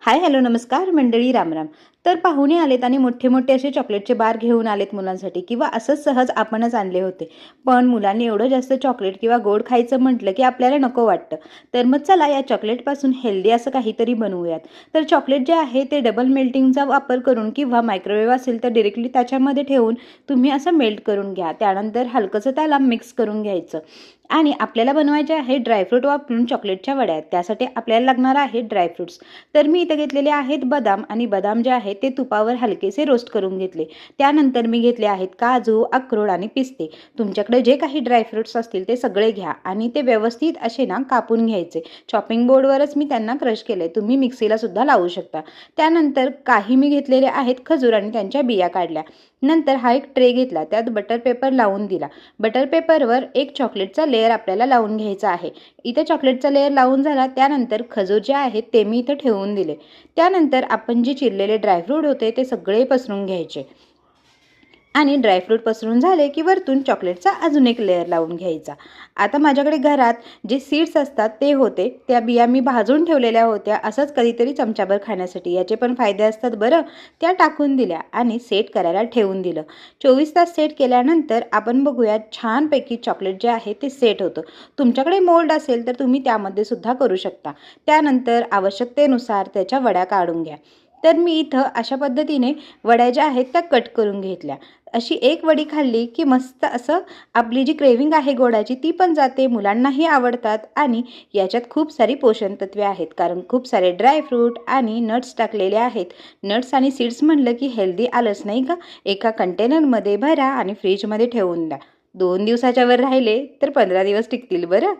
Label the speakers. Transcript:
Speaker 1: Hi hello नमस्कार मंडळी, रामराम. तर पाहुणे आलेत आणि मोठे मोठे असे चॉकलेटचे बार घेऊन आलेत मुलांसाठी, किंवा असंच सहज आपणच आणले होते. पण मुलांनी एवढं जास्त चॉकलेट किंवा गोड खायचं म्हटलं की आपल्याला नको वाटतं. तर मग चला या चॉकलेटपासून हेल्दी असं काहीतरी बनवूयात. तर चॉकलेट जे आहे ते डबल मेल्टिंगचा वापर करून किंवा मायक्रोवेव्ह असेल तर डिरेक्टली त्याच्यामध्ये ठेवून तुम्ही असं मेल्ट करून घ्या. त्यानंतर हलकंसं त्याला मिक्स करून घ्यायचं. आणि आपल्याला बनवायचे आहे ड्रायफ्रूट वापरून चॉकलेटच्या वड्या. त्यासाठी आपल्याला लागणार आहे ड्रायफ्रुट्स. तर मी इथे घेतलेले आहेत बदाम, आणि बदाम जे आहेत ते तुपावर हलकेसे रोस्ट करून घेतले. त्यानंतर मी घेतले आहेत काजू, अक्रोड आणि पिस्ते. तुमच्याकडे जे काही ड्रायफ्रुट्स असतील ते सगळे घ्या आणि ते व्यवस्थित असे ना कापून घ्यायचे. चॉपिंग बोर्डवरच मी त्यांना क्रश केले, तुम्ही मिक्सीला सुद्धा लावू शकता. त्यानंतर काही मी घेतलेले आहेत खजूर आणि त्यांच्या बिया काढल्या. नंतर हा एक ट्रे घेतला, त्यात बटर पेपर लावून दिला. बटर पेपरवर एक चॉकलेटचा लेयर आपल्याला लावून घ्यायचा आहे. इथे चॉकलेटचा लेयर लावून झाला. त्यानंतर खजूर जे आहेत ते मी इथे ठेवून दिले. त्यानंतर आपण जे चिरलेले ड्रायफ्रूट होते ते सगळे पसरून घ्यायचे. आणि ड्रायफ्रूट पसरून झाले की वरतून चॉकलेटचा अजून एक लेअर लावून घ्यायचा. आता माझ्याकडे घरात जे सीड्स असतात ते होते, त्या बिया मी भाजून ठेवलेल्या होत्या असंच कधीतरी चमचाभर खाण्यासाठी. याचे पण फायदे असतात बरं. त्या टाकून दिल्या आणि सेट करायला ठेवून दिलं. 24 तास सेट केल्यानंतर आपण बघूया छानपैकी चॉकलेट जे आहे ते सेट होतं. तुमच्याकडे मोल्ड असेल तर तुम्ही त्यामध्ये सुद्धा करू शकता. त्यानंतर आवश्यकतेनुसार त्याच्या वड्या काढून घ्या. तर मी इथं अशा पद्धतीने वड्या ज्या आहेत त्या कट करून घेतल्या. अशी एक वडी खाल्ली की मस्त असं आपली जी क्रेविंग आहे गोडाची ती पण जाते, मुलांनाही आवडतात. आणि याच्यात खूप सारी पोषण तत्वे आहेत, कारण खूप सारे ड्रायफ्रूट आणि नट्स टाकलेले आहेत. नट्स आणि सीड्स म्हणलं की हेल्दी आलंच नाही का. एका कंटेनरमध्ये भरा आणि फ्रीजमध्ये ठेवून द्या. 2 दिवसाच्या वर राहिले तर 15 दिवस टिकतील बरं.